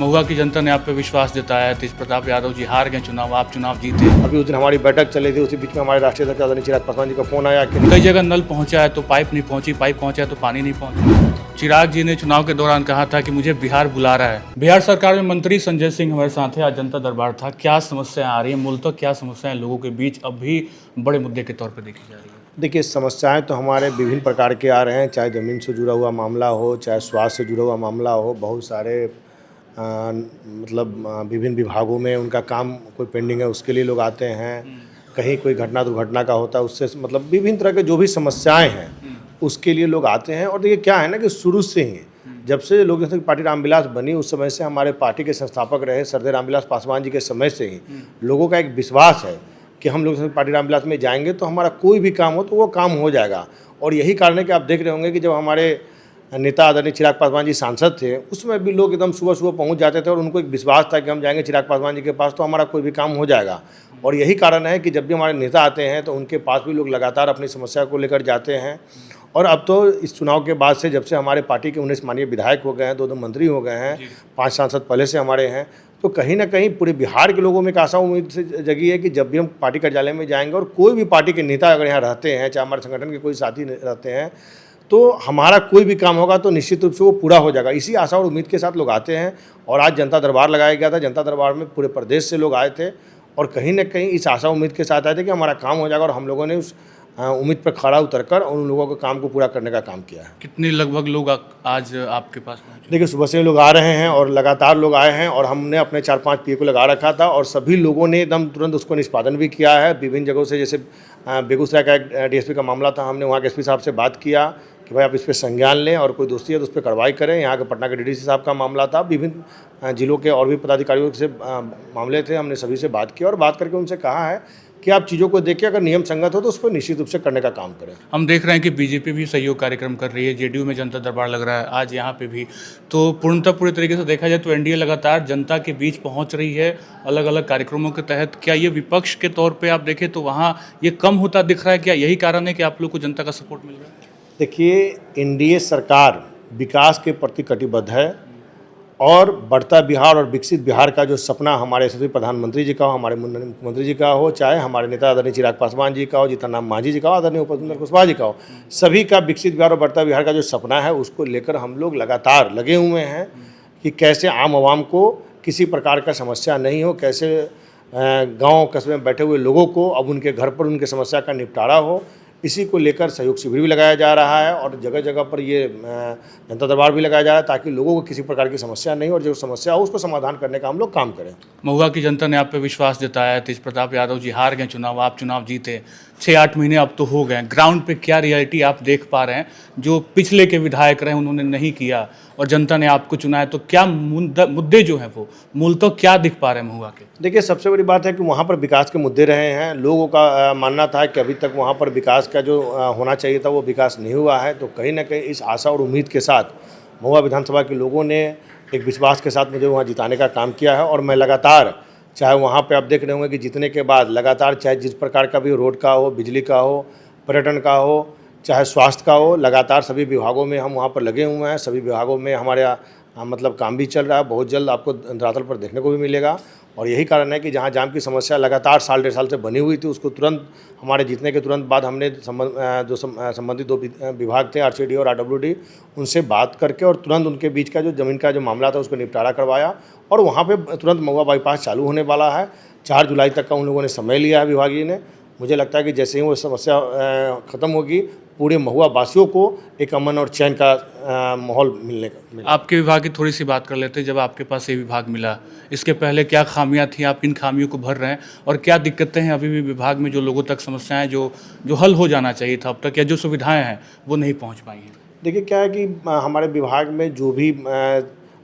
महुआ की जनता ने आप पे विश्वास जताया है। तेज प्रताप यादव जी हार गए चुनाव, आप चुनाव जीते। अभी उस दिन हमारी बैठक चली थी, उसी बीच में हमारे राष्ट्रीय अध्यक्ष आदरणीय चिराग पासवान जी का फोन आया कि कई जगह नल पहुंचा है तो पाइप नहीं पहुंची, पाइप पहुंचा है तो पानी नहीं पहुंचा। चिराग जी ने चुनाव के दौरान कहा था कि मुझे बिहार बुला रहा है। बिहार सरकार में मंत्री संजय सिंह हमारे साथ है। आज जनता दरबार था। क्या समस्याएं आ रही हैं, मूलतः क्या समस्याएं लोगों के बीच अब भी बड़े मुद्दे के तौर पर देखी जा रही है? देखिए, समस्याएं तो हमारे विभिन्न प्रकार के आ रहे हैं, चाहे ज़मीन से जुड़ा हुआ मामला हो, चाहे स्वास्थ्य से जुड़ा हुआ मामला हो। बहुत सारे विभिन्न विभागों में उनका काम कोई पेंडिंग है, उसके लिए लोग आते हैं। कहीं कोई घटना दुर्घटना का होता है, उससे विभिन्न तरह के जो भी समस्याएं हैं उसके लिए लोग आते हैं। और देखिए क्या है ना कि शुरू से ही जब से लोक जनशक्ति पार्टी रामविलास बनी, उस समय से हमारे पार्टी के संस्थापक रहे सरदार रामविलास पासवान जी के समय से ही लोगों का एक विश्वास है कि हम लोग जनशक्ति पार्टी रामविलास में जाएंगे तो हमारा कोई भी काम हो तो वो काम हो जाएगा। और यही कारण है कि आप देख रहे होंगे कि जब हमारे नेता आदरणीय चिराग पासवान जी सांसद थे, उसमें भी लोग एकदम सुबह सुबह पहुंच जाते थे और उनको एक विश्वास था कि हम जाएंगे चिराग पासवान जी के पास तो हमारा कोई भी काम हो जाएगा। और यही कारण है कि जब भी हमारे नेता आते हैं तो उनके पास भी लोग लगातार अपनी समस्या को लेकर जाते हैं। और अब तो इस चुनाव के बाद से जब से हमारे पार्टी के 19 माननीय विधायक हो गए हैं, 2 मंत्री हो गए हैं, 5 सांसद पहले से हमारे हैं, तो कहीं ना कहीं पूरे बिहार के लोगों में एक आशा उम्मीद से जगी है कि जब भी हम पार्टी कार्यालय में जाएंगे और कोई भी पार्टी के नेता अगर यहाँ रहते हैं, चाहे हमारे संगठन के कोई साथी रहते हैं, तो हमारा कोई भी काम होगा तो निश्चित रूप से वो पूरा हो जाएगा। इसी आशा और उम्मीद के साथ लोग आते हैं। और आज जनता दरबार लगाया गया था। जनता दरबार में पूरे प्रदेश से लोग आए थे और कहीं ना कहीं इस आशा उम्मीद के साथ आए थे कि हमारा काम हो जाएगा। और हम लोगों ने उस उम्मीद पर खड़ा उतरकर उन लोगों के काम को पूरा करने का काम किया है। कितने लगभग लोग आज आपके पास पहुंचे? देखिए, सुबह से लोग आ रहे हैं और लगातार लोग आए हैं और हमने अपने 4-5 पीए को लगा रखा था और सभी लोगों ने एकदम तुरंत उसको निष्पादन भी किया है। विभिन्न जगहों से, जैसे बेगूसराय का एक डीएसपी का मामला था, हमने वहाँ के एसपी साहब से बात किया कि भाई आप इस पर संज्ञान लें और कोई दोस्ती है तो उस पर कार्रवाई करें। यहाँ के पटना के डीडीसी साहब का मामला था, विभिन्न जिलों के और भी पदाधिकारियों से मामले थे। हमने सभी से बात किया और बात करके उनसे कहा है कि आप चीज़ों को देखिए, अगर नियम संगत हो तो उस पर निश्चित रूप से करने का काम करें। हम देख रहे हैं कि बीजेपी भी सहयोग कार्यक्रम कर रही है, जेडीयू में जनता दरबार लग रहा है, आज यहाँ पे भी। तो पूरी तरीके से देखा जाए तो एनडीए लगातार जनता के बीच पहुँच रही है अलग अलग कार्यक्रमों के तहत। क्या ये विपक्ष के तौर पर आप देखें तो वहाँ ये कम होता दिख रहा है? क्या यही कारण है कि आप लोग को जनता का सपोर्ट मिल रहा है? देखिए, एनडीए सरकार विकास के प्रति कटिबद्ध है और बढ़ता बिहार और विकसित बिहार का जो सपना हमारे यशस्वी प्रधानमंत्री जी का हो, हमारे मुख्यमंत्री जी का हो, चाहे हमारे नेता आदरणीय चिराग पासवान जी का हो, जीतन राम मांझी जी का हो, आदरणीय उपेंद्र कुशवाहा कुशवाहा जी का हो, सभी का विकसित बिहार और बढ़ता बिहार का जो सपना है उसको लेकर हम लोग लगातार लगे हुए हैं कि कैसे आम आवाम को किसी प्रकार का समस्या नहीं हो, कैसे गाँव कस्बे में बैठे हुए लोगों को अब उनके घर पर उनके समस्या का निपटारा हो। इसी को लेकर सहयोग शिविर भी लगाया जा रहा है और जगह जगह पर ये जनता दरबार भी लगाया जा रहा है ताकि लोगों को किसी प्रकार की समस्या नहीं और जो समस्या हो उसको समाधान करने का हम लोग काम करें। महुआ की जनता ने आप पे विश्वास जताया है। तेज प्रताप यादव जी हार गए चुनाव, आप चुनाव जीते। 6-8 महीने अब तो हो गए। ग्राउंड पे क्या रियलिटी आप देख पा रहे हैं जो पिछले के विधायक रहे उन्होंने नहीं किया और जनता ने आपको चुना है? तो क्या मुद्दे जो हैं वो मूलतः क्या दिख पा रहे हैं महुआ के? देखिए, सबसे बड़ी बात है कि वहाँ पर विकास के मुद्दे रहे हैं। लोगों का मानना था कि अभी तक वहाँ पर विकास का जो होना चाहिए था वो विकास नहीं हुआ है। तो कहीं ना कहीं इस आशा और उम्मीद के साथ महुआ विधानसभा के लोगों ने एक विश्वास के साथ मुझे वहाँ जिताने का काम किया है। और मैं लगातार, चाहे वहाँ पे आप देख रहे होंगे कि जीतने के बाद लगातार, चाहे जिस प्रकार का भी रोड का हो, बिजली का हो, पर्यटन का हो, चाहे स्वास्थ्य का हो, लगातार सभी विभागों में हम वहाँ पर लगे हुए हैं। सभी विभागों में हमारे काम भी चल रहा है। बहुत जल्द आपको धरातल पर देखने को भी मिलेगा। और यही कारण है कि जहाँ जाम की समस्या लगातार साल 1.5 साल से बनी हुई थी, उसको तुरंत हमारे जीतने के तुरंत बाद हमने संबंधित 2 विभाग थे, आरसीडी और आरडब्ल्यूडी, उनसे बात करके और तुरंत उनके बीच का जो ज़मीन का जो मामला था उसको निपटारा करवाया। और वहाँ पे तुरंत महुआ बाईपास चालू होने वाला है। 4 जुलाई तक का उन लोगों ने समय लिया है विभागीय ने। मुझे लगता है कि जैसे ही वो समस्या ख़त्म होगी, पूरे महुआ वासियों को एक अमन और चैन का माहौल मिलने का। आपके विभाग की थोड़ी सी बात कर लेते हैं। जब आपके पास ये विभाग मिला, इसके पहले क्या खामियां थी, आप किन खामियों को भर रहे हैं और क्या दिक्कतें हैं अभी भी विभाग में जो लोगों तक समस्याएं जो हल हो जाना चाहिए था अब तक, या जो सुविधाएं हैं वो नहीं पहुँच पाई हैं? देखिए, क्या है कि हमारे विभाग में जो भी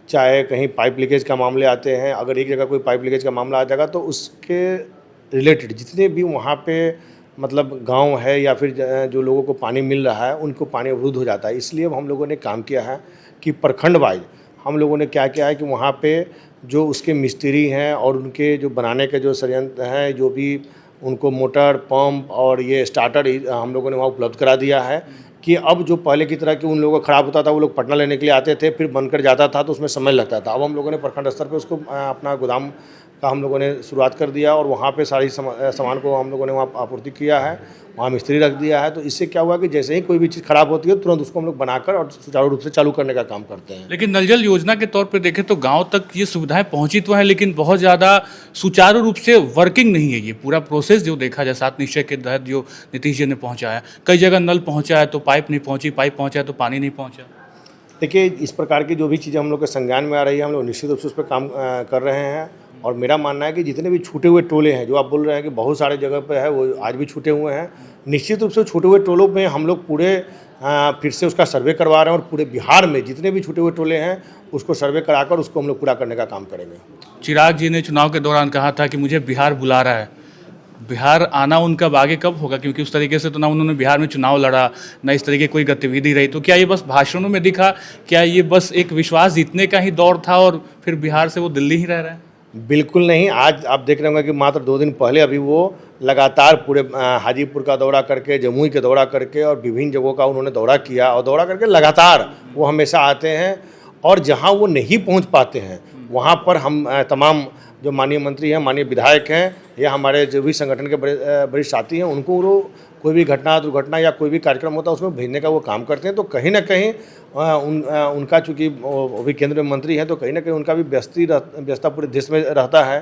चाहे कहीं पाइप लीकेज का मामले आते हैं, अगर एक जगह कोई पाइप लीकेज का मामला आ जाएगा तो उसके रिलेटेड जितने भी वहाँ पे गांव है या फिर जो लोगों को पानी मिल रहा है उनको पानी अवरुद्ध हो जाता है। इसलिए हम लोगों ने काम किया है कि प्रखंड वाइज हम लोगों ने क्या किया है कि वहाँ पे जो उसके मिस्त्री हैं और उनके जो बनाने के जो संयंत्र हैं, जो भी उनको मोटर, पंप और ये स्टार्टर हम लोगों ने वहाँ उपलब्ध करा दिया है कि अब जो पहले की तरह कि उन लोगों का खराब होता था, वो लोग पटना लेने के लिए आते थे, फिर बनकर जाता था तो उसमें समय लगता था। अब हम लोगों ने प्रखंड स्तर पे उसको अपना गोदाम का हम लोगों ने शुरुआत कर दिया और वहाँ पे सारी सामान को हम लोगों ने वहाँ आपूर्ति किया है, वहाँ मिस्त्री रख दिया है। तो इससे क्या हुआ कि जैसे ही कोई भी चीज़ खराब होती है तुरंत उसको हम लोग बनाकर और सुचारू रूप से चालू करने का काम करते हैं। लेकिन नल जल योजना के तौर पे देखें तो गांव तक ये सुविधाएं पहुंची तो हैं, लेकिन बहुत ज़्यादा सुचारू रूप से वर्किंग नहीं है। ये पूरा प्रोसेस जो देखा जाए 7 निश्चय के तहत जो नीतीश जी ने पहुंचाया, कई जगह नल पहुंचा है तो पाइप नहीं पहुंची, पाइप पहुंचा है तो पानी नहीं पहुंचा। देखिए, इस प्रकार की जो भी चीज़ें हम लोग के संज्ञान में आ रही है, हम लोग निश्चित रूप से उस पर काम कर रहे हैं। और मेरा मानना है कि जितने भी छूटे हुए टोले हैं, जो आप बोल रहे हैं कि बहुत सारे जगह पे है, वो आज भी छूटे हुए हैं। निश्चित रूप से छूटे हुए टोलों में हम लोग पूरे फिर से उसका सर्वे करवा रहे हैं और पूरे बिहार में जितने भी छूटे हुए टोले हैं उसको सर्वे कराकर उसको हम लोग पूरा करने का काम करेंगे। चिराग जी ने चुनाव के दौरान कहा था कि मुझे बिहार बुला रहा है। बिहार आना उनका आगे कब होगा? क्योंकि उस तरीके से तो ना उन्होंने बिहार में चुनाव लड़ा, ना इस तरीके की कोई गतिविधि रही। तो क्या ये बस भाषणों में दिखा? क्या ये बस एक विश्वास जीतने का ही दौर था और फिर बिहार से वो दिल्ली ही रह रहे हैं? बिल्कुल नहीं। आज आप देख रहे होंगे कि मात्र 2 दिन पहले अभी वो लगातार पूरे हाजीपुर का दौरा करके, जमुई का दौरा करके और विभिन्न जगहों का उन्होंने दौरा किया और दौरा करके लगातार वो हमेशा आते हैं। और जहां वो नहीं पहुंच पाते हैं वहां पर हम तमाम जो माननीय मंत्री हैं, माननीय विधायक हैं या हमारे जो भी संगठन के वरिष्ठ साथी हैं, उनको वो कोई भी घटना, दुर्घटना या कोई भी कार्यक्रम होता है उसमें भेजने का वो काम करते हैं। तो कहीं ना कहीं उनका चूँकि वो भी केंद्र में मंत्री हैं, तो कहीं ना कहीं उनका भी व्यस्तता पूरे देश में रहता है,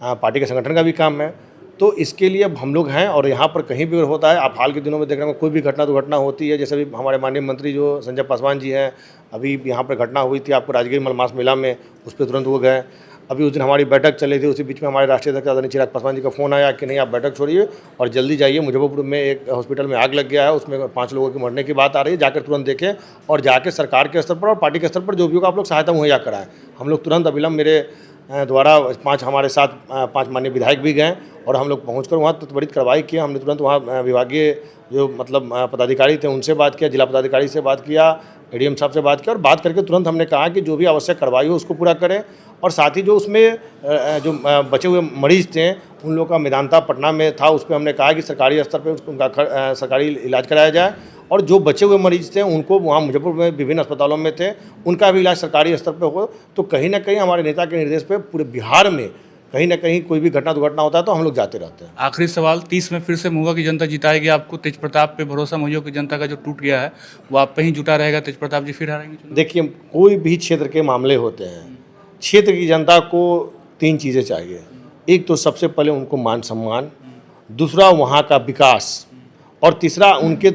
पार्टी के संगठन का भी काम है। तो इसके लिए अब हम लोग हैं और यहाँ पर कहीं भी होता है, आप हाल के दिनों में देख रहे होंगे कोई भी घटना दुर्घटना होती है, जैसे भी हमारे माननीय मंत्री जो संजय पासवान जी हैं, अभी यहाँ पर घटना हुई थी आपको राजगीर मलमास मेला में, उस पर तुरंत वो गए। अभी उस दिन हमारी बैठक चली थी, उसी बीच में हमारे राष्ट्रीय अध्यक्ष आदरणीय चिराग पासवान जी का फ़ोन आया कि नहीं, आप बैठक छोड़िए और जल्दी जाइए, मुजफ्फरपुर में एक हॉस्पिटल में आग लग गया है, उसमें 5 लोगों के मरने की बात आ रही है, जाकर तुरंत देखें और जाकर सरकार के स्तर पर और पार्टी के स्तर पर जो भी होगा आप लोग सहायता मुहैया कराएं। हम लोग तुरंत अविलंब मेरे द्वारा 5 हमारे साथ 5 माननीय विधायक भी गए और हम लोग पहुंचकर वहाँ त्वरित कार्रवाई किया। हमने तुरंत वहाँ विभागीय जो मतलब पदाधिकारी थे उनसे बात किया, जिला पदाधिकारी से बात किया, एडीएम साहब से बात किया और बात करके तुरंत हमने कहा कि जो भी आवश्यक कार्रवाई हो उसको पूरा करें। और साथ ही जो उसमें जो बचे हुए मरीज़ थे उन लोगों का मेदांता पटना में था, उस पर हमने कहा कि सरकारी स्तर पर उनका सरकारी इलाज कराया जाए और जो बचे हुए मरीज थे उनको वहाँ मुजफ्फरपुर में विभिन्न अस्पतालों में थे, उनका भी इलाज सरकारी स्तर पर हो। तो कहीं ना कहीं हमारे नेता के निर्देश पे पूरे बिहार में कहीं ना कहीं कोई भी घटना दुर्घटना होता है तो हम लोग जाते रहते हैं। आखिरी सवाल, 30 में फिर से महुआ की जनता जिताएगी आपको? तेज प्रताप पे भरोसा महुआ की जनता का जो टूट गया है वो आप पे ही जुटा रहेगा? तेज प्रताप जी फिर हारेंगे चुनाव? देखिए, कोई भी क्षेत्र के मामले होते हैं, क्षेत्र की जनता को 3 चीज़ें चाहिए। एक तो सबसे पहले उनको मान सम्मान, दूसरा वहाँ का विकास और तीसरा उनके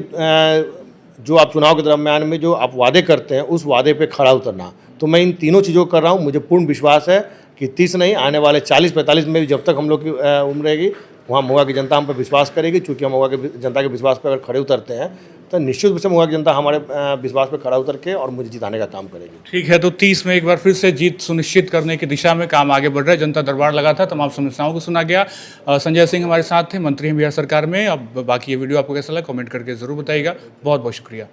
जो आप चुनाव के दरम्यान में जो आप वादे करते हैं उस वादे पे खरा उतरना। तो मैं इन तीनों चीज़ों को कर रहा हूँ। मुझे पूर्ण विश्वास है कि 30 नहीं, आने वाले 40-45 में भी जब तक हम लोग की उम्र रहेगी वहाँ महुआ की जनता हम पर विश्वास करेगी। चूँकि हम महुआ की जनता के विश्वास पर अगर खड़े उतरते हैं तो निश्चित रूप से महुआ की जनता हमारे विश्वास पर खड़ा उतर के और मुझे जिताने का काम करेगी। ठीक है, तो 30 में एक बार फिर से जीत सुनिश्चित करने की दिशा में काम आगे बढ़ रहा है। जनता दरबार लगा था, तमाम समस्याओं को सुना गया। संजय सिंह हमारे साथ थे, मंत्री हैं बिहार सरकार में। अब बाकी ये वीडियो आपको कैसा लगा कमेंट करके ज़रूर बताइएगा। बहुत बहुत शुक्रिया।